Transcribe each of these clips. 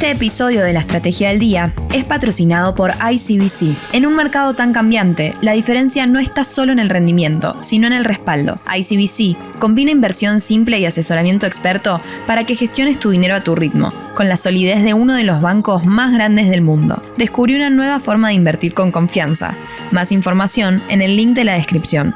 Este episodio de la Estrategia del Día es patrocinado por ICBC. En un mercado tan cambiante, la diferencia no está solo en el rendimiento, sino en el respaldo. ICBC combina inversión simple y asesoramiento experto para que gestiones tu dinero a tu ritmo, con la solidez de uno de los bancos más grandes del mundo. Descubrí una nueva forma de invertir con confianza. Más información en el link de la descripción.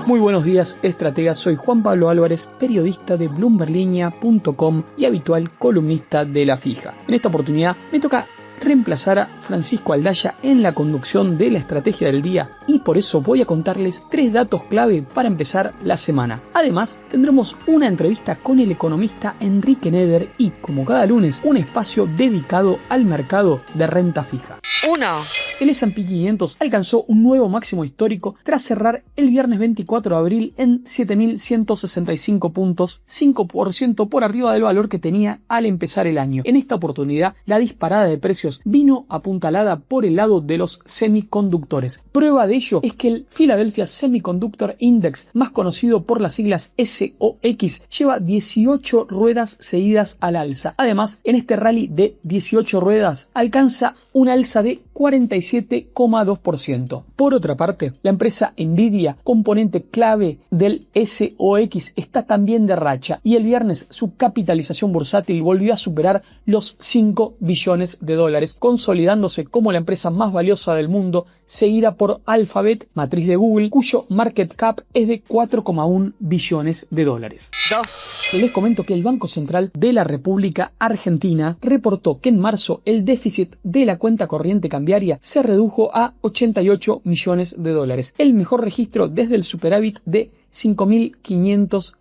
Muy buenos días, estrategas. Soy Juan Pablo Álvarez, periodista de bloomberlinia.com y habitual columnista de La Fija. En esta oportunidad me toca reemplazar a Francisco Aldaya en la conducción de la Estrategia del Día y por eso voy a contarles 3 datos clave para empezar la semana. Además, tendremos una entrevista con el economista Enrique Neder y, como cada lunes, un espacio dedicado al mercado de renta fija. 1. El S&P 500 alcanzó un nuevo máximo histórico tras cerrar el viernes 24 de abril en 7.165 puntos, 5% por arriba del valor que tenía al empezar el año. En esta oportunidad, la disparada de precios vino apuntalada por el lado de los semiconductores. Prueba de ello es que el Philadelphia Semiconductor Index, más conocido por las siglas SOX, lleva 18 ruedas seguidas al alza. Además, en este rally de 18 ruedas alcanza una alza de 47,2%. Por otra parte, la empresa Nvidia, componente clave del SOX, está también de racha y el viernes su capitalización bursátil volvió a superar los 5 billones de dólares, consolidándose como la empresa más valiosa del mundo, seguida por Alphabet, matriz de Google, cuyo market cap es de 4,1 billones de dólares. 2. Les comento que el Banco Central de la República Argentina reportó que en marzo el déficit de la cuenta corriente cambiaria se redujo a 88 millones de dólares, el mejor registro desde el superávit de 5.510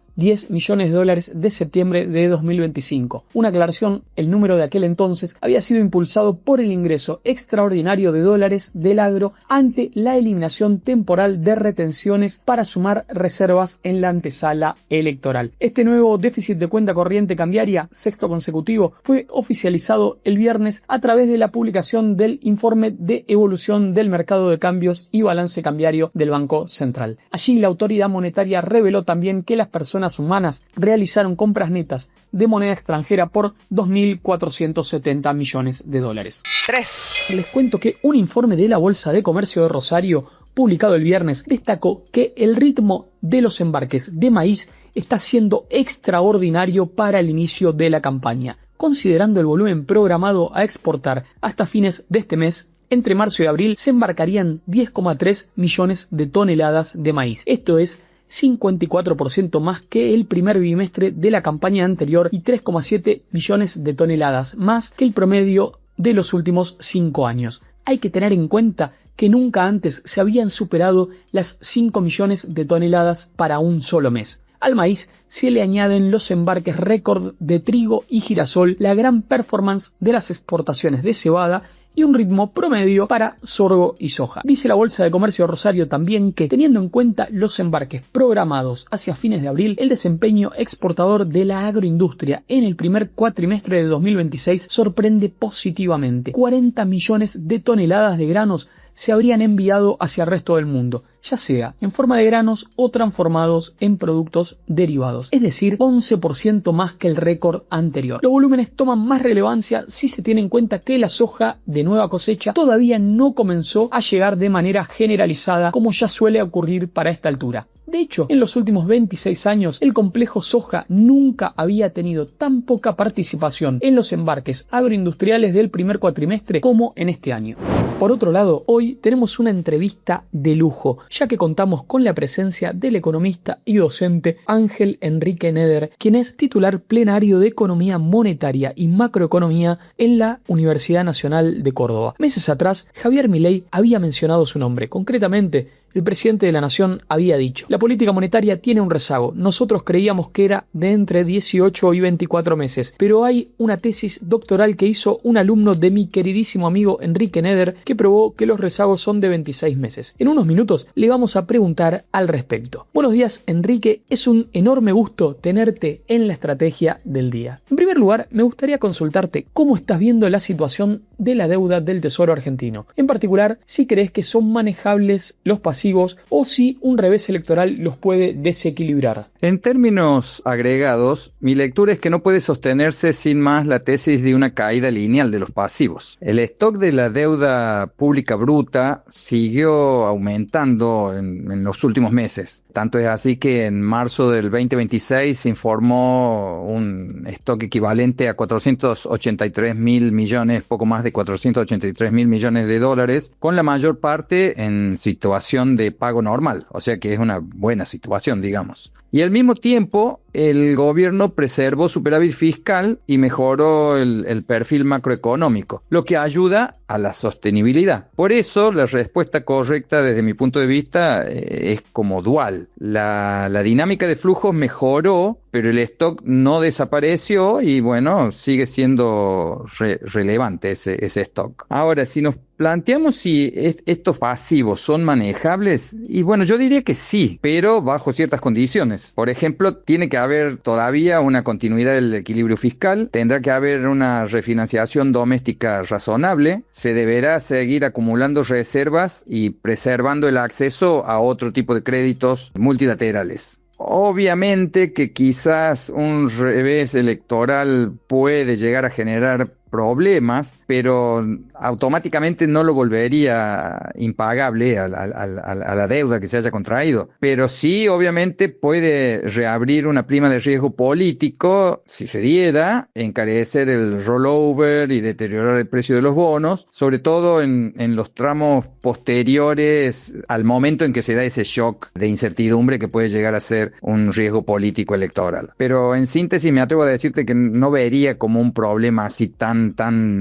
millones de dólares de septiembre de 2025. Una aclaración, el número de aquel entonces había sido impulsado por el ingreso extraordinario de dólares del agro ante la eliminación temporal de retenciones para sumar reservas en la antesala electoral. Este nuevo déficit de cuenta corriente cambiaria, 6º consecutivo, fue oficializado el viernes a través de la publicación del informe de evolución del mercado de cambios y balance cambiario del Banco Central. Allí la autoridad monetaria reveló también que las personas humanas realizaron compras netas de moneda extranjera por 2.470 millones de dólares. 3. Les cuento que un informe de la Bolsa de Comercio de Rosario, publicado el viernes, destacó que el ritmo de los embarques de maíz está siendo extraordinario para el inicio de la campaña. Considerando el volumen programado a exportar hasta fines de este mes, entre marzo y abril se embarcarían 10,3 millones de toneladas de maíz. Esto es 54% más que el primer bimestre de la campaña anterior y 3,7 millones de toneladas, más que el promedio de los últimos 5 años. Hay que tener en cuenta que nunca antes se habían superado las 5 millones de toneladas para un solo mes. Al maíz se le añaden los embarques récord de trigo y girasol, la gran performance de las exportaciones de cebada y un ritmo promedio para sorgo y soja. Dice la Bolsa de Comercio de Rosario también que, teniendo en cuenta los embarques programados hacia fines de abril, el desempeño exportador de la agroindustria en el primer cuatrimestre de 2026 sorprende positivamente. 40 millones de toneladas de granos se habrían enviado hacia el resto del mundo, ya sea en forma de granos o transformados en productos derivados, es decir, 11% más que el récord anterior. Los volúmenes toman más relevancia si se tiene en cuenta que la soja de nueva cosecha todavía no comenzó a llegar de manera generalizada como ya suele ocurrir para esta altura. De hecho, en los últimos 26 años, el complejo soja nunca había tenido tan poca participación en los embarques agroindustriales del primer cuatrimestre como en este año. Por otro lado, hoy tenemos una entrevista de lujo, ya que contamos con la presencia del economista y docente Ángel Enrique Neder, quien es titular plenario de Economía Monetaria y Macroeconomía en la Universidad Nacional de Córdoba. Meses atrás, Javier Milei había mencionado su nombre. Concretamente, el presidente de la Nación había dicho: la política monetaria tiene un rezago. Nosotros creíamos que era de entre 18 y 24 meses, pero hay una tesis doctoral que hizo un alumno de mi queridísimo amigo Enrique Neder que probó que los rezagos son de 26 meses. En unos minutos le vamos a preguntar al respecto. Buenos días, Enrique. Es un enorme gusto tenerte en la Estrategia del Día. En primer lugar, me gustaría consultarte cómo estás viendo la situación de la deuda del Tesoro argentino. En particular, si crees que son manejables los pasivos pasivos o si un revés electoral los puede desequilibrar. En términos agregados, mi lectura es que no puede sostenerse sin más la tesis de una caída lineal de los pasivos. El stock de la deuda pública bruta siguió aumentando en los últimos meses. Tanto es así que en marzo del 2026 se informó un stock equivalente a 483.000 millones, poco más de 483.000 millones de dólares, con la mayor parte en situación de pago normal, o sea que es una buena situación, digamos. Y al mismo tiempo, el gobierno preservó superávit fiscal y mejoró el perfil macroeconómico, lo que ayuda a la sostenibilidad. Por eso, la respuesta correcta desde mi punto de vista es como dual. La dinámica de flujos mejoró, pero el stock no desapareció y bueno, sigue siendo relevante ese stock. Ahora, si nos planteamos si estos pasivos son manejables, y bueno, yo diría que sí, pero bajo ciertas condiciones. Por ejemplo, tiene que haber todavía una continuidad del equilibrio fiscal, tendrá que haber una refinanciación doméstica razonable, se deberá seguir acumulando reservas y preservando el acceso a otro tipo de créditos multilaterales. Obviamente que quizás un revés electoral puede llegar a generar problemas, pero automáticamente no lo volvería impagable a la deuda que se haya contraído. Pero sí, obviamente, puede reabrir una prima de riesgo político, si se diera, encarecer el rollover y deteriorar el precio de los bonos, sobre todo en los tramos posteriores al momento en que se da ese shock de incertidumbre que puede llegar a ser un riesgo político electoral. Pero en síntesis me atrevo a decirte que no vería como un problema así tan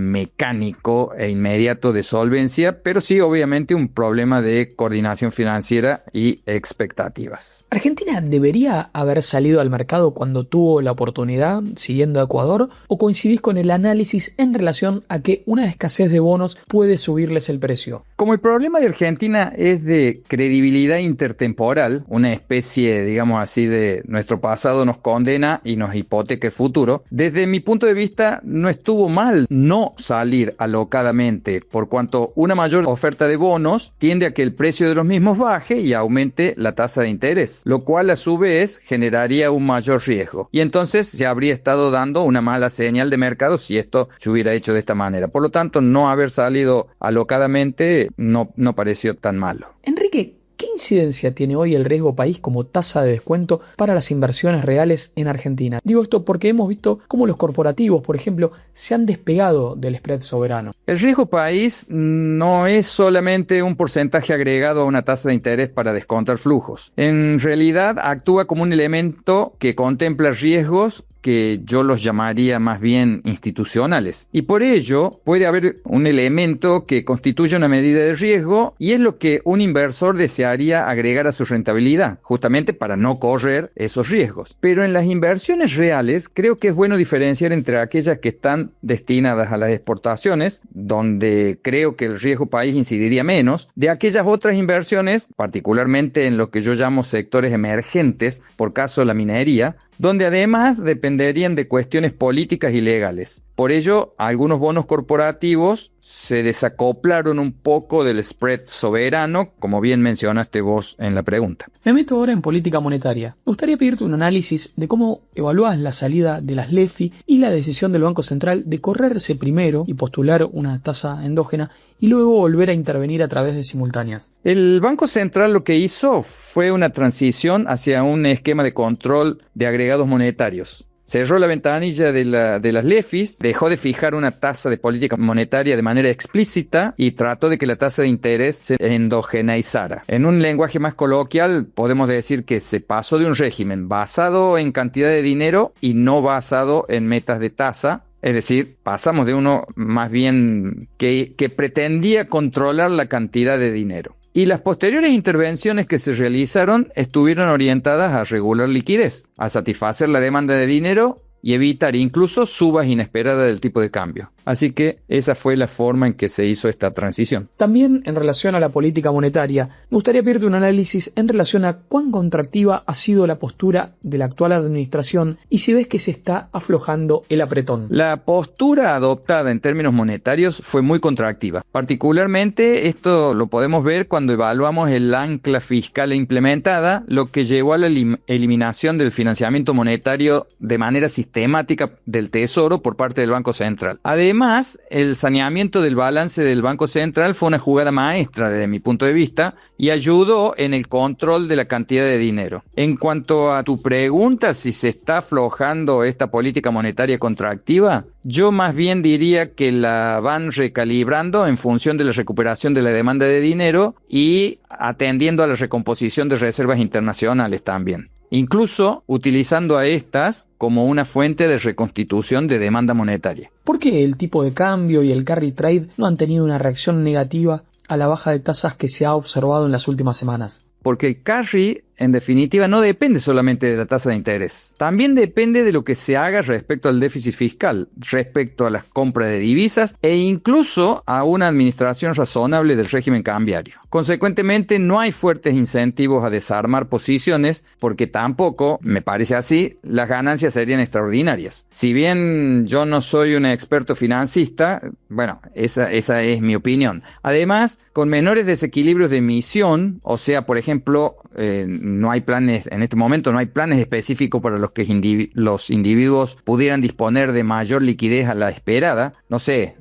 mecánico e inmediato de solvencia, pero sí obviamente un problema de coordinación financiera y expectativas. ¿Argentina debería haber salido al mercado cuando tuvo la oportunidad, siguiendo a Ecuador, o coincidís con el análisis en relación a que una escasez de bonos puede subirles el precio? Como el problema de Argentina es de credibilidad intertemporal, una especie, digamos así, de nuestro pasado nos condena y nos hipoteca el futuro, desde mi punto de vista no estuvo mal no salir alocadamente, por cuanto una mayor oferta de bonos tiende a que el precio de los mismos baje y aumente la tasa de interés, lo cual a su vez generaría un mayor riesgo. Y entonces se habría estado dando una mala señal de mercado si esto se hubiera hecho de esta manera. Por lo tanto, no haber salido alocadamente no pareció tan malo. Enrique, ¿qué incidencia tiene hoy el riesgo país como tasa de descuento para las inversiones reales en Argentina? Digo esto porque hemos visto cómo los corporativos, por ejemplo, se han despegado del spread soberano. El riesgo país no es solamente un porcentaje agregado a una tasa de interés para descontar flujos. En realidad actúa como un elemento que contempla riesgos que yo los llamaría más bien institucionales. Y por ello puede haber un elemento que constituye una medida de riesgo y es lo que un inversor desearía agregar a su rentabilidad, justamente para no correr esos riesgos. Pero en las inversiones reales creo que es bueno diferenciar entre aquellas que están destinadas a las exportaciones, donde creo que el riesgo país incidiría menos, de aquellas otras inversiones, particularmente en lo que yo llamo sectores emergentes, por caso la minería, donde además dependerían de cuestiones políticas y legales. Por ello, algunos bonos corporativos se desacoplaron un poco del spread soberano, como bien mencionaste vos en la pregunta. Me meto ahora en política monetaria. Me gustaría pedirte un análisis de cómo evaluás la salida de las LEFI y la decisión del Banco Central de correrse primero y postular una tasa endógena y luego volver a intervenir a través de simultáneas. El Banco Central lo que hizo fue una transición hacia un esquema de control de agregados monetarios. Cerró la ventanilla de las LEFIs, dejó de fijar una tasa de política monetaria de manera explícita y trató de que la tasa de interés se endogeneizara. En un lenguaje más coloquial, podemos decir que se pasó de un régimen basado en cantidad de dinero y no basado en metas de tasa. Es decir, pasamos de uno más bien que pretendía controlar la cantidad de dinero. Y las posteriores intervenciones que se realizaron estuvieron orientadas a regular liquidez, a satisfacer la demanda de dinero y evitar incluso subas inesperadas del tipo de cambio. Así que esa fue la forma en que se hizo esta transición. También en relación a la política monetaria, me gustaría pedirte un análisis en relación a cuán contractiva ha sido la postura de la actual administración y si ves que se está aflojando el apretón. La postura adoptada en términos monetarios fue muy contractiva. Particularmente esto lo podemos ver cuando evaluamos el ancla fiscal implementada, lo que llevó a la eliminación del financiamiento monetario de manera sistemática del Tesoro por parte del Banco Central. Además, el saneamiento del balance del Banco Central fue una jugada maestra desde mi punto de vista y ayudó en el control de la cantidad de dinero. En cuanto a tu pregunta, si se está aflojando esta política monetaria contractiva, yo más bien diría que la van recalibrando en función de la recuperación de la demanda de dinero y atendiendo a la recomposición de reservas internacionales también. Incluso utilizando a estas como una fuente de reconstitución de demanda monetaria. ¿Por qué el tipo de cambio y el carry trade no han tenido una reacción negativa a la baja de tasas que se ha observado en las últimas semanas? Porque el carry, en definitiva, no depende solamente de la tasa de interés. También depende de lo que se haga respecto al déficit fiscal, respecto a las compras de divisas e incluso a una administración razonable del régimen cambiario. Consecuentemente, no hay fuertes incentivos a desarmar posiciones porque tampoco, me parece así, las ganancias serían extraordinarias. Si bien yo no soy un experto financista, bueno, esa es mi opinión. Además, con menores desequilibrios de emisión, o sea, por ejemplo, no hay planes, en este momento no hay planes específicos para los que los individuos pudieran disponer de mayor liquidez a la esperada. No sé,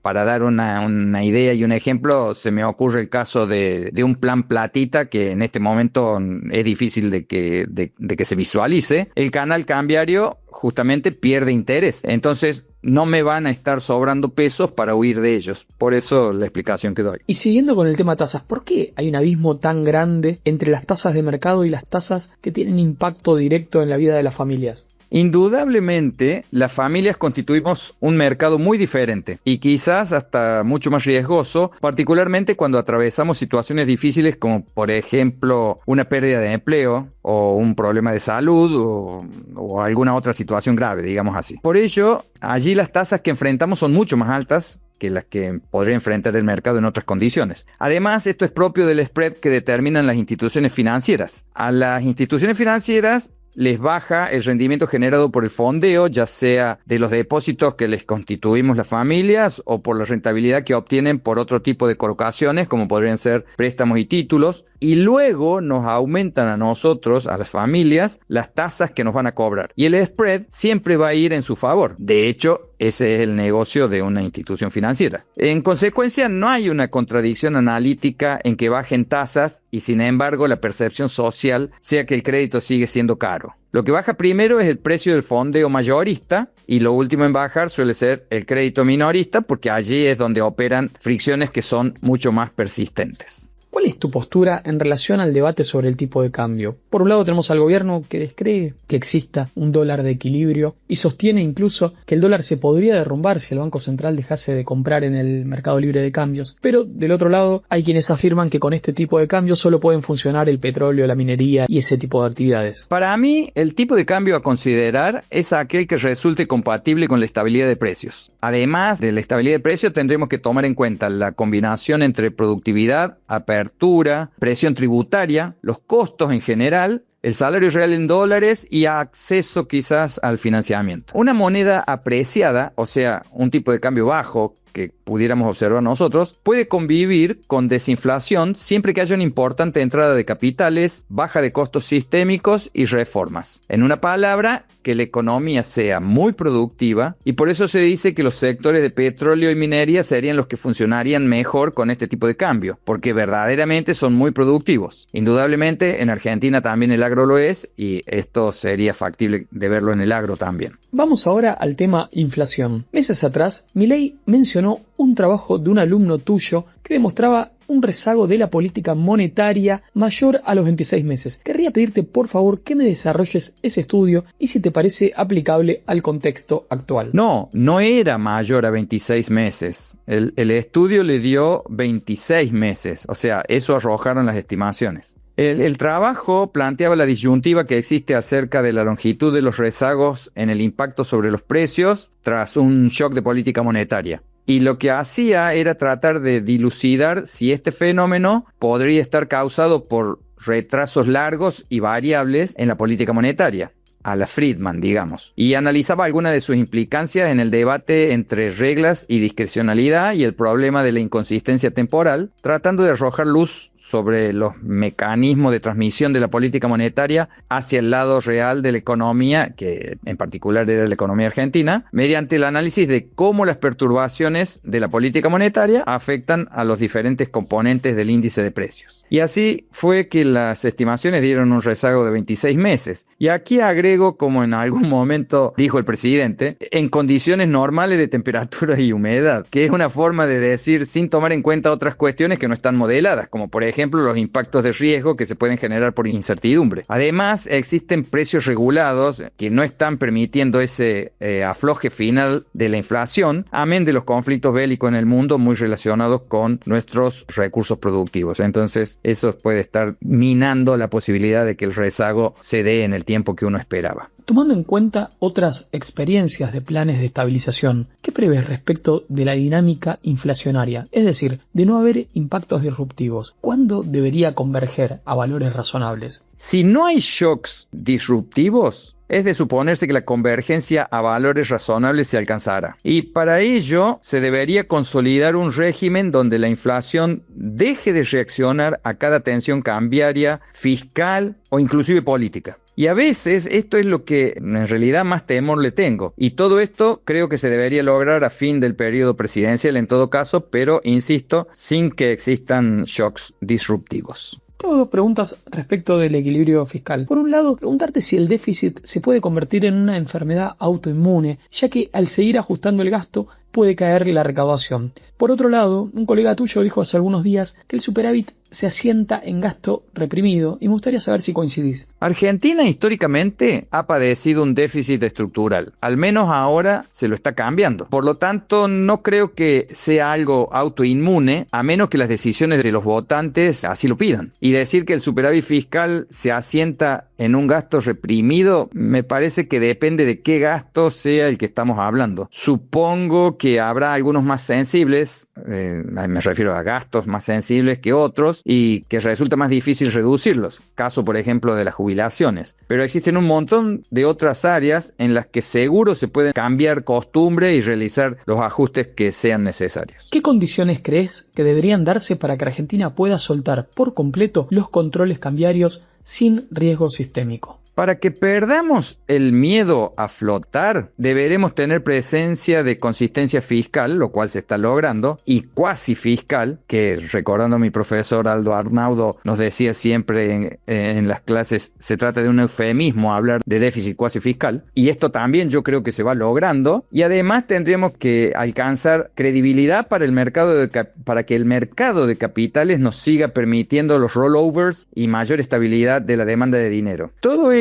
para dar una idea y un ejemplo, se me ocurre el caso de un plan platita que en este momento es difícil de que se visualice. El canal cambiario justamente pierde interés. Entonces, no me van a estar sobrando pesos para huir de ellos. Por eso la explicación que doy. Y siguiendo con el tema tasas, ¿por qué hay un abismo tan grande entre las tasas de mercado y las tasas que tienen impacto directo en la vida de las familias? Indudablemente, las familias constituimos un mercado muy diferente y quizás hasta mucho más riesgoso, particularmente cuando atravesamos situaciones difíciles como, por ejemplo, una pérdida de empleo o un problema de salud o alguna otra situación grave, digamos así. Por ello, allí las tasas que enfrentamos son mucho más altas que las que podría enfrentar el mercado en otras condiciones. Además, esto es propio del spread que determinan las instituciones financieras. A las instituciones financieras les baja el rendimiento generado por el fondeo, ya sea de los depósitos que les constituimos las familias o por la rentabilidad que obtienen por otro tipo de colocaciones, como podrían ser préstamos y títulos, y luego nos aumentan a nosotros, a las familias, las tasas que nos van a cobrar. Y el spread siempre va a ir en su favor. De hecho, ese es el negocio de una institución financiera. En consecuencia, no hay una contradicción analítica en que bajen tasas y, sin embargo, la percepción social sea que el crédito sigue siendo caro. Lo que baja primero es el precio del fondeo mayorista y lo último en bajar suele ser el crédito minorista porque allí es donde operan fricciones que son mucho más persistentes. ¿Cuál es tu postura en relación al debate sobre el tipo de cambio? Por un lado tenemos al gobierno que descree que exista un dólar de equilibrio y sostiene incluso que el dólar se podría derrumbar si el Banco Central dejase de comprar en el mercado libre de cambios. Pero del otro lado hay quienes afirman que con este tipo de cambio solo pueden funcionar el petróleo, la minería y ese tipo de actividades. Para mí, el tipo de cambio a considerar es aquel que resulte compatible con la estabilidad de precios. Además de la estabilidad de precios, tendremos que tomar en cuenta la combinación entre productividad, apertura, presión tributaria, los costos en general, el salario real en dólares y acceso quizás al financiamiento. Una moneda apreciada, o sea, un tipo de cambio bajo que pudiéramos observar nosotros, puede convivir con desinflación siempre que haya una importante entrada de capitales, baja de costos sistémicos y reformas. En una palabra, que la economía sea muy productiva y por eso se dice que los sectores de petróleo y minería serían los que funcionarían mejor con este tipo de cambio, porque verdaderamente son muy productivos. Indudablemente en Argentina también el agro lo es y esto sería factible de verlo en el agro también. Vamos ahora al tema inflación. Meses atrás, Milei mencionó un trabajo de un alumno tuyo que demostraba un rezago de la política monetaria mayor a los 26 meses. Querría pedirte por favor que me desarrolles ese estudio y si te parece aplicable al contexto actual. No era mayor a 26 meses. El estudio le dio 26 meses, o sea, eso arrojaron las estimaciones. El trabajo planteaba la disyuntiva que existe acerca de la longitud de los rezagos en el impacto sobre los precios tras un shock de política monetaria. Y lo que hacía era tratar de dilucidar si este fenómeno podría estar causado por retrasos largos y variables en la política monetaria, a la Friedman, digamos, y analizaba algunas de sus implicancias en el debate entre reglas y discrecionalidad y el problema de la inconsistencia temporal, tratando de arrojar luz sobre los mecanismos de transmisión de la política monetaria hacia el lado real de la economía, que en particular era la economía argentina, mediante el análisis de cómo las perturbaciones de la política monetaria afectan a los diferentes componentes del índice de precios. Y así fue que las estimaciones dieron un rezago de 26 meses. Y aquí agrego, como en algún momento dijo el presidente, en condiciones normales de temperatura y humedad, que es una forma de decir sin tomar en cuenta otras cuestiones que no están modeladas, como por ejemplo los impactos de riesgo que se pueden generar por incertidumbre. Además, existen precios regulados que no están permitiendo ese afloje final de la inflación, amén de los conflictos bélicos en el mundo muy relacionados con nuestros recursos productivos. Entonces, eso puede estar minando la posibilidad de que el rezago se dé en el tiempo que uno esperaba. Tomando en cuenta otras experiencias de planes de estabilización, ¿qué prevés respecto de la dinámica inflacionaria? Es decir, de no haber impactos disruptivos. ¿Cuándo debería converger a valores razonables? Si no hay shocks disruptivos, es de suponerse que la convergencia a valores razonables se alcanzará. Y para ello se debería consolidar un régimen donde la inflación deje de reaccionar a cada tensión cambiaria, fiscal o inclusive política. Y a veces esto es lo que en realidad más temor le tengo. Y todo esto creo que se debería lograr a fin del periodo presidencial en todo caso, pero insisto, sin que existan shocks disruptivos. Tengo dos preguntas respecto del equilibrio fiscal. Por un lado, preguntarte si el déficit se puede convertir en una enfermedad autoinmune, ya que al seguir ajustando el gasto puede caer la recaudación. Por otro lado, un colega tuyo dijo hace algunos días que el superávit se asienta en gasto reprimido y me gustaría saber si coincidís. Argentina históricamente ha padecido un déficit estructural, al menos ahora se lo está cambiando. Por lo tanto, no creo que sea algo autoinmune, a menos que las decisiones de los votantes así lo pidan. Y decir que el superávit fiscal se asienta en un gasto reprimido, me parece que depende de qué gasto sea el que estamos hablando. Supongo que habrá algunos más sensibles, me refiero a gastos más sensibles que otros, y que resulta más difícil reducirlos. Caso, por ejemplo, de las jubilaciones. Pero existen un montón de otras áreas en las que seguro se pueden cambiar costumbres y realizar los ajustes que sean necesarios. ¿Qué condiciones crees que deberían darse para que Argentina pueda soltar por completo los controles cambiarios sin riesgo sistémico? Para que perdamos el miedo a flotar, deberemos tener presencia de consistencia fiscal, lo cual se está logrando, y cuasi fiscal, que recordando a mi profesor Aldo Arnaudo nos decía siempre en las clases, se trata de un eufemismo hablar de déficit cuasi fiscal, y esto también yo creo que se va logrando, y además tendremos que alcanzar credibilidad para el mercado para que el mercado de capitales nos siga permitiendo los rollovers y mayor estabilidad de la demanda de dinero. Todo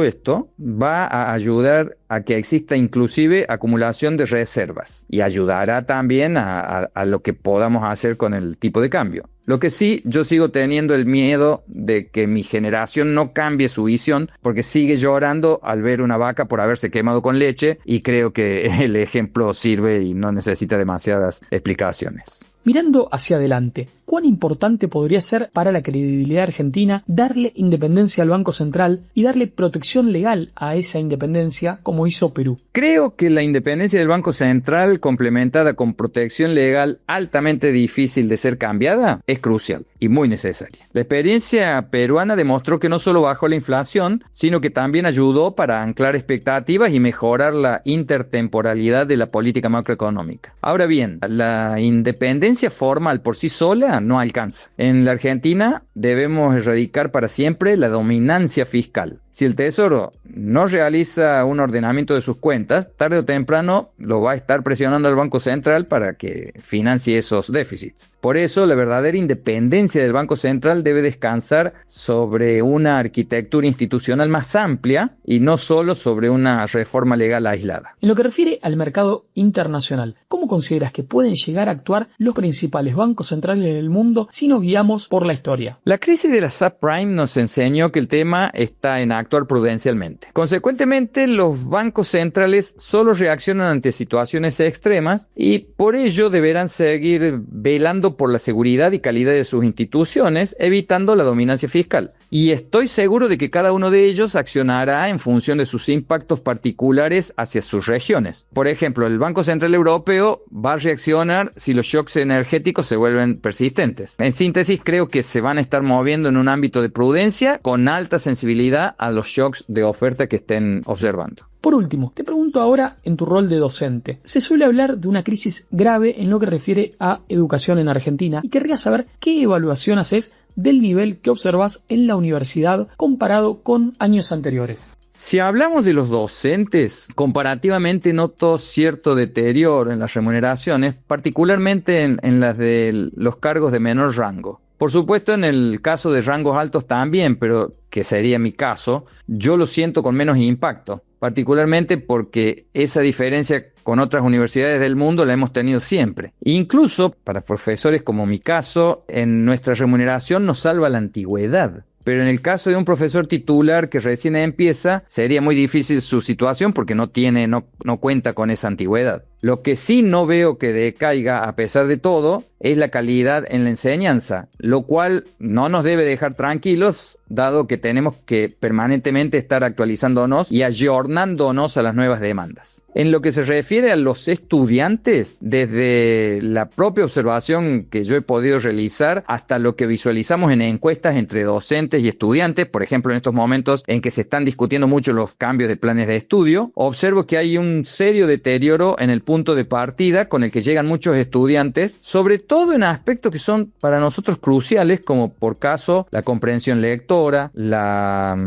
esto va a ayudar a que exista inclusive acumulación de reservas y ayudará también a lo que podamos hacer con el tipo de cambio. Lo que sí, yo sigo teniendo el miedo de que mi generación no cambie su visión porque sigue llorando al ver una vaca por haberse quemado con leche y creo que el ejemplo sirve y no necesita demasiadas explicaciones. Mirando hacia adelante, ¿cuán importante podría ser para la credibilidad argentina darle independencia al Banco Central y darle protección legal a esa independencia como hizo Perú? Creo que la independencia del Banco Central, complementada con protección legal altamente difícil de ser cambiada, es crucial y muy necesaria. La experiencia peruana demostró que no solo bajó la inflación, sino que también ayudó para anclar expectativas y mejorar la intertemporalidad de la política macroeconómica. Ahora bien, la independencia formal por sí sola no alcanza. En la Argentina debemos erradicar para siempre la dominancia fiscal. Si el Tesoro no realiza un ordenamiento de sus cuentas, tarde o temprano lo va a estar presionando el Banco Central para que financie esos déficits. Por eso, la verdadera independencia del Banco Central debe descansar sobre una arquitectura institucional más amplia y no solo sobre una reforma legal aislada. En lo que refiere al mercado internacional, ¿cómo consideras que pueden llegar a actuar los principales bancos centrales del mundo si nos guiamos por la historia? La crisis de la subprime nos enseñó que el tema está en actuar prudencialmente. Consecuentemente, los bancos centrales solo reaccionan ante situaciones extremas y por ello deberán seguir velando por la seguridad y calidad de sus instituciones, evitando la dominancia fiscal. Y estoy seguro de que cada uno de ellos accionará en función de sus impactos particulares hacia sus regiones. Por ejemplo, el Banco Central Europeo va a reaccionar si los shocks energéticos se vuelven persistentes. En síntesis, creo que se van a estar moviendo en un ámbito de prudencia con alta sensibilidad a los shocks de oferta que estén observando. Por último, te pregunto ahora en tu rol de docente. Se suele hablar de una crisis grave en lo que refiere a educación en Argentina y querría saber qué evaluación haces del nivel que observas en la universidad comparado con años anteriores. Si hablamos de los docentes, comparativamente noto cierto deterioro en las remuneraciones, particularmente en las de los cargos de menor rango. Por supuesto, en el caso de rangos altos también, pero que sería mi caso, yo lo siento con menos impacto, particularmente porque esa diferencia con otras universidades del mundo la hemos tenido siempre. Incluso para profesores como mi caso, en nuestra remuneración nos salva la antigüedad. Pero en el caso de un profesor titular que recién empieza, sería muy difícil su situación porque no cuenta con esa antigüedad. Lo que sí no veo que decaiga a pesar de todo es la calidad en la enseñanza, lo cual no nos debe dejar tranquilos, dado que tenemos que permanentemente estar actualizándonos y ayornándonos a las nuevas demandas. En lo que se refiere a los estudiantes, desde la propia observación que yo he podido realizar hasta lo que visualizamos en encuestas entre docentes y estudiantes, por ejemplo en estos momentos en que se están discutiendo mucho los cambios de planes de estudio, observo que hay un serio deterioro en el punto de partida con el que llegan muchos estudiantes, sobre todo en aspectos que son para nosotros cruciales, como por caso la comprensión lectora, la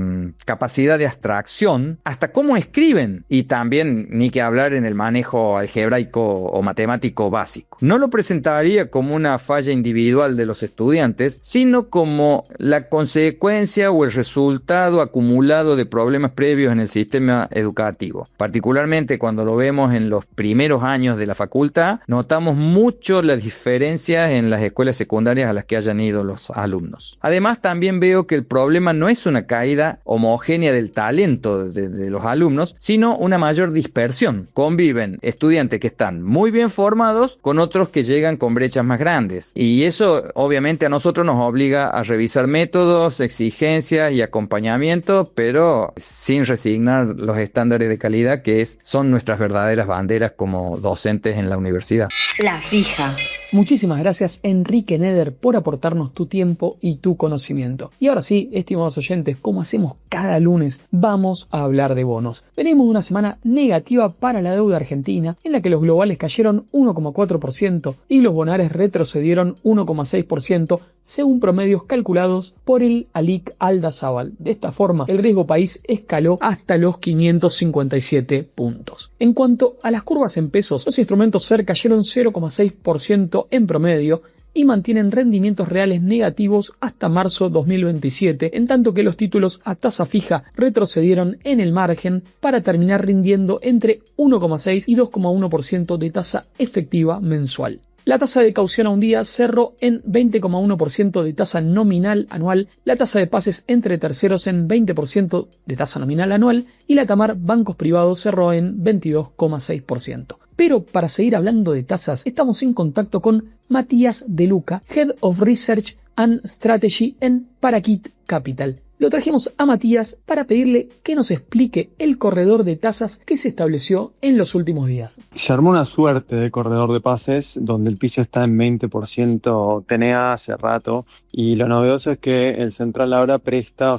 capacidad de abstracción, hasta cómo escriben y también ni que hablar en el manejo algebraico o matemático básico. No lo presentaría como una falla individual de los estudiantes, sino como la consecuencia o el resultado acumulado de problemas previos en el sistema educativo. Particularmente cuando lo vemos en los primeros años de la facultad, notamos mucho las diferencias en las escuelas secundarias a las que hayan ido los alumnos. Además, también veo que el problema no es una caída homogénea del talento de los alumnos, sino una mayor dispersión. Conviven estudiantes que están muy bien formados con otros que llegan con brechas más grandes. Y eso obviamente a nosotros nos obliga a revisar métodos, exigencias y acompañamiento, pero sin resignar los estándares de calidad que son nuestras verdaderas banderas como docentes en la universidad. La Fija. Muchísimas gracias, Enrique Neder, por aportarnos tu tiempo y tu conocimiento. Y ahora sí, estimados oyentes, como hacemos cada lunes, vamos a hablar de bonos. Venimos de una semana negativa para la deuda argentina, en la que los globales cayeron 1,4% y los bonares retrocedieron 1,6%, según promedios calculados por el ALIC Aldazabal. De esta forma, el riesgo país escaló hasta los 557 puntos. En cuanto a las curvas en pesos, los instrumentos SER cayeron 0,6% en promedio y mantienen rendimientos reales negativos hasta marzo 2027, en tanto que los títulos a tasa fija retrocedieron en el margen para terminar rindiendo entre 1,6 y 2,1% de tasa efectiva mensual. La tasa de caución a un día cerró en 20,1% de tasa nominal anual, la tasa de pases entre terceros en 20% de tasa nominal anual y la Tamar Bancos Privados cerró en 22,6%. Pero para seguir hablando de tasas, estamos en contacto con Matías De Luca, Head of Research and Strategy en Parakit Capital. Lo trajimos a Matías para pedirle que nos explique el corredor de tasas que se estableció en los últimos días. Se armó una suerte de corredor de pases donde el piso está en 20% TNA hace rato, y lo novedoso es que el central ahora presta,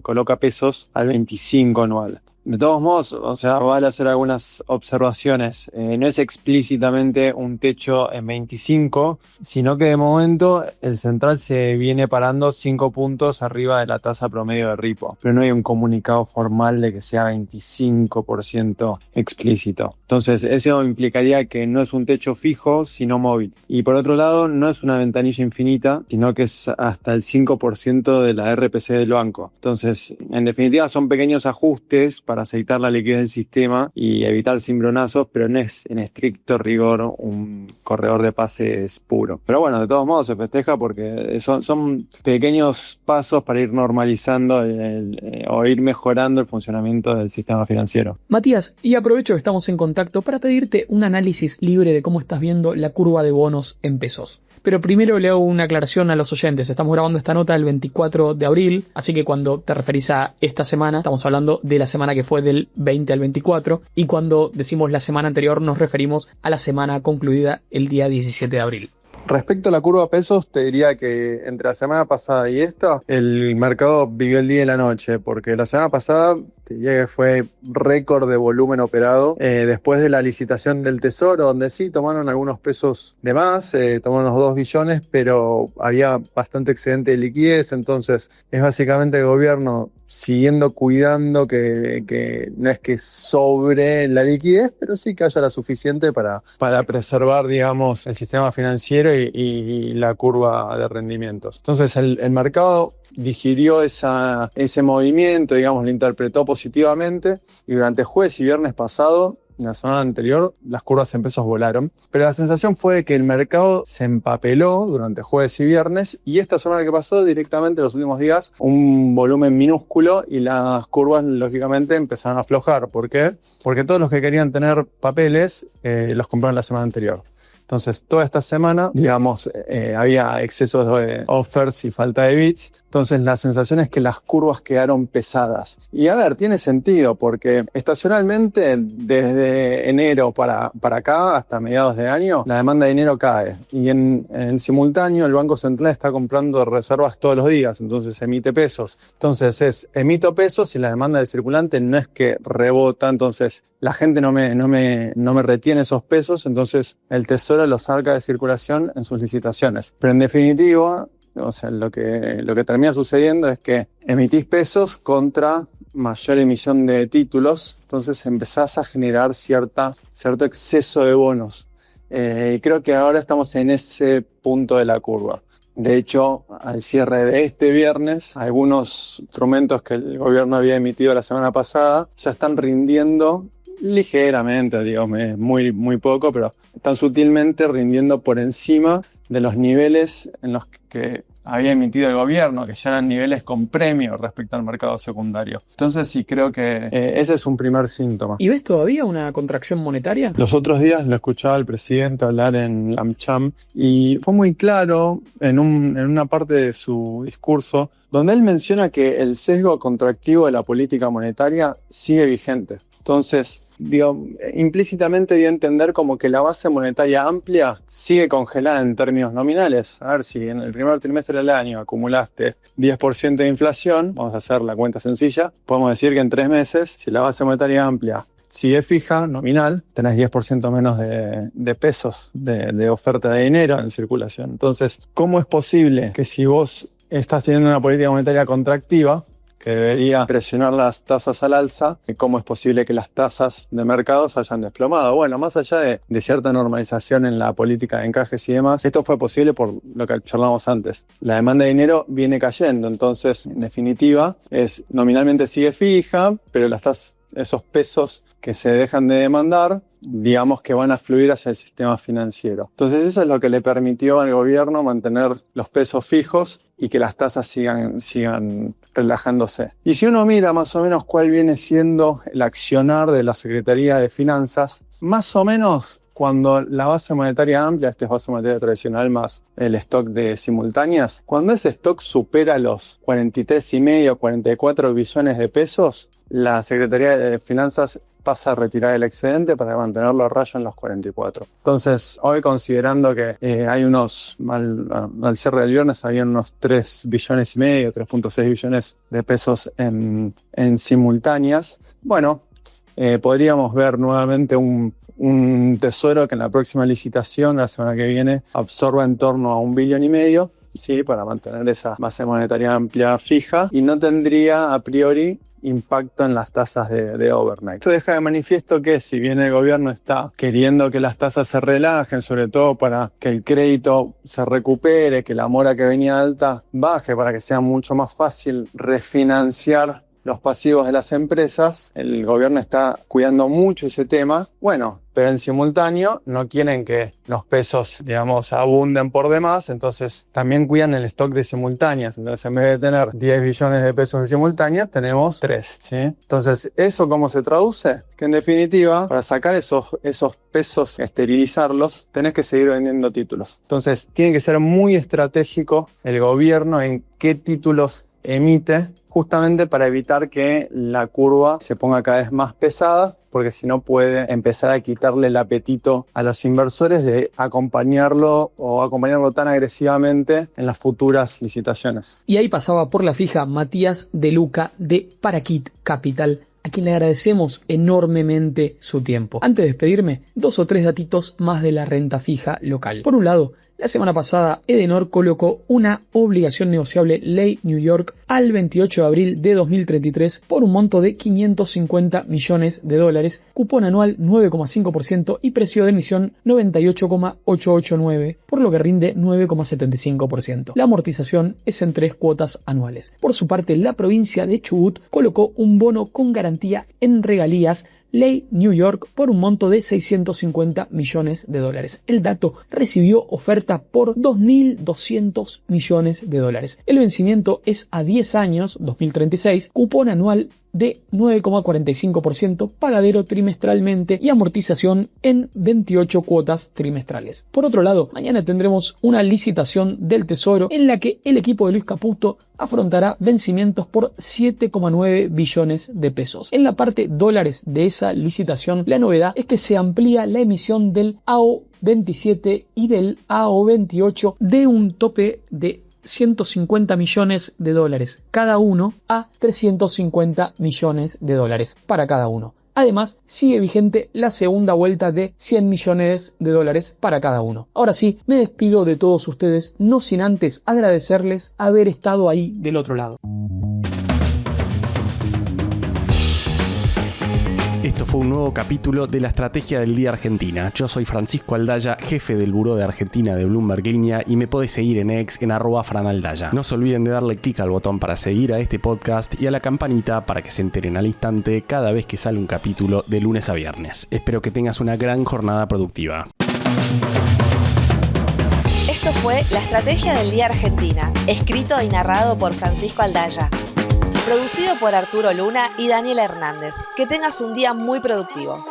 coloca pesos al 25 anual. De todos modos, o sea, vale hacer algunas observaciones. No es explícitamente un techo en 25, sino que de momento el central se viene parando 5 puntos arriba de la tasa promedio de repo. Pero no hay un comunicado formal de que sea 25% explícito. Entonces, eso implicaría que no es un techo fijo, sino móvil. Y por otro lado, no es una ventanilla infinita, sino que es hasta el 5% de la RPC del banco. Entonces, en definitiva, son pequeños ajustes para aceitar la liquidez del sistema y evitar cimbronazos, pero no es en estricto rigor un corredor de pases puro. Pero bueno, de todos modos se festeja porque son pequeños pasos para ir normalizando o ir mejorando el funcionamiento del sistema financiero. Matías, y aprovecho que estamos en contacto para pedirte un análisis libre de cómo estás viendo la curva de bonos en pesos. Pero primero le hago una aclaración a los oyentes. Estamos grabando esta nota el 24 de abril, así que cuando te referís a esta semana, estamos hablando de la semana que fue del 20 al 24, y cuando decimos la semana anterior nos referimos a la semana concluida el día 17 de abril. Respecto a la curva pesos, te diría que entre la semana pasada y esta, el mercado vivió el día y la noche, porque la semana pasada te diría que fue récord de volumen operado después de la licitación del Tesoro, donde sí tomaron algunos pesos de más, tomaron unos 2 billones, pero había bastante excedente de liquidez, entonces es básicamente el gobierno siguiendo cuidando que no es que sobre la liquidez, pero sí que haya la suficiente para preservar, digamos, el sistema financiero y la curva de rendimientos. Entonces el mercado digirió ese movimiento, digamos, lo interpretó positivamente, y durante jueves y viernes pasado, la semana anterior, las curvas en pesos volaron, pero la sensación fue de que el mercado se empapeló durante jueves y viernes, y esta semana que pasó, directamente los últimos días, un volumen minúsculo y las curvas lógicamente empezaron a aflojar. ¿Por qué? Porque todos los que querían tener papeles los compraron la semana anterior. Entonces, toda esta semana, digamos, había excesos de offers y falta de bits. Entonces, la sensación es que las curvas quedaron pesadas. Y a ver, tiene sentido, porque estacionalmente, desde enero para acá, hasta mediados de año, la demanda de dinero cae. Y en simultáneo, el Banco Central está comprando reservas todos los días, entonces emite pesos. Entonces, emito pesos y la demanda de circulante no es que rebota, entonces la gente no me retiene esos pesos, entonces el Tesoro los saca de circulación en sus licitaciones. Pero en definitiva, o sea, lo que termina sucediendo es que emitís pesos contra mayor emisión de títulos, entonces empezás a generar cierto exceso de bonos. Y creo que ahora estamos en ese punto de la curva. De hecho, al cierre de este viernes, algunos instrumentos que el gobierno había emitido la semana pasada ya están rindiendo ligeramente, digamos, muy, muy poco, pero están sutilmente rindiendo por encima de los niveles en los que había emitido el gobierno, que ya eran niveles con premio respecto al mercado secundario. Entonces sí, creo que ese es un primer síntoma. ¿Y ves todavía una contracción monetaria? Los otros días lo escuchaba al presidente hablar en la AmCham y fue muy claro en una parte de su discurso donde él menciona que el sesgo contractivo de la política monetaria sigue vigente. Entonces, implícitamente dio a entender como que la base monetaria amplia sigue congelada en términos nominales. A ver, si en el primer trimestre del año acumulaste 10% de inflación, vamos a hacer la cuenta sencilla, podemos decir que en 3 meses, si la base monetaria amplia sigue fija, nominal, tenés 10% menos de pesos de oferta de dinero en circulación. Entonces, ¿cómo es posible que si vos estás teniendo una política monetaria contractiva, que debería presionar las tasas al alza, cómo es posible que las tasas de mercado se hayan desplomado? Bueno, más allá de cierta normalización en la política de encajes y demás, esto fue posible por lo que charlamos antes. La demanda de dinero viene cayendo, entonces, en definitiva, nominalmente sigue fija, pero esos pesos que se dejan de demandar, digamos que van a fluir hacia el sistema financiero. Entonces eso es lo que le permitió al gobierno mantener los pesos fijos y que las tasas sigan relajándose. Y si uno mira más o menos cuál viene siendo el accionar de la Secretaría de Finanzas, más o menos cuando la base monetaria amplia, esta es base monetaria tradicional más el stock de simultáneas, cuando ese stock supera los 43,5, 44 billones de pesos, la Secretaría de Finanzas pasa a retirar el excedente para mantenerlo a raya en los 44. Entonces, hoy considerando que hay al cierre del viernes había unos 3,5 billones, 3.6 billones de pesos en simultáneas, bueno, podríamos ver nuevamente un tesoro que en la próxima licitación, la semana que viene, absorba en torno a 1,5 billones, ¿sí? Para mantener esa base monetaria amplia fija, y no tendría a priori impacto en las tasas de overnight. Esto deja de manifiesto que si bien el gobierno está queriendo que las tasas se relajen, sobre todo para que el crédito se recupere, que la mora que venía alta baje, para que sea mucho más fácil refinanciar los pasivos de las empresas, el gobierno está cuidando mucho ese tema. Bueno, pero en simultáneo no quieren que los pesos, digamos, abunden por demás, entonces también cuidan el stock de simultáneas. Entonces, en vez de tener 10 billones de pesos de simultáneas, tenemos 3, ¿sí? Entonces, ¿eso cómo se traduce? Que en definitiva, para sacar esos pesos, esterilizarlos, tenés que seguir vendiendo títulos. Entonces, tiene que ser muy estratégico el gobierno en qué títulos emite, justamente para evitar que la curva se ponga cada vez más pesada, porque si no puede empezar a quitarle el apetito a los inversores de acompañarlo tan agresivamente en las futuras licitaciones. Y ahí pasaba por la fija Matías De Luca de Parakit Capital, a quien le agradecemos enormemente su tiempo. Antes de despedirme, 2 o 3 datitos más de la renta fija local. Por un lado, la semana pasada, Edenor colocó una obligación negociable Ley New York al 28 de abril de 2033 por un monto de $550 millones, cupón anual 9,5% y precio de emisión 98,889, por lo que rinde 9,75%. La amortización es en 3 cuotas anuales. Por su parte, la provincia de Chubut colocó un bono con garantía en regalías Ley New York por un monto de $650 millones. El dato recibió oferta por $2.200 millones. El vencimiento es a 10 años, 2036, cupón anual de 9,45%, pagadero trimestralmente y amortización en 28 cuotas trimestrales. Por otro lado, mañana tendremos una licitación del Tesoro en la que el equipo de Luis Caputo afrontará vencimientos por 7,9 billones de pesos. En la parte dólares de esa licitación, la novedad es que se amplía la emisión del AO27 y del AO28 de un tope de $150 millones cada uno a $350 millones para cada uno. Además, sigue vigente la segunda vuelta de $100 millones para cada uno. Ahora sí, me despido de todos ustedes, no sin antes agradecerles haber estado ahí del otro lado. Esto fue un nuevo capítulo de la Estrategia del Día Argentina. Yo soy Francisco Aldaya, jefe del Buró de Argentina de Bloomberg Línea, y me podés seguir en X en @franaldaya. No se olviden de darle clic al botón para seguir a este podcast y a la campanita para que se enteren al instante cada vez que sale un capítulo de lunes a viernes. Espero que tengas una gran jornada productiva. Esto fue La Estrategia del Día Argentina, escrito y narrado por Francisco Aldaya. Producido por Arturo Luna y Daniela Hernández. Que tengas un día muy productivo.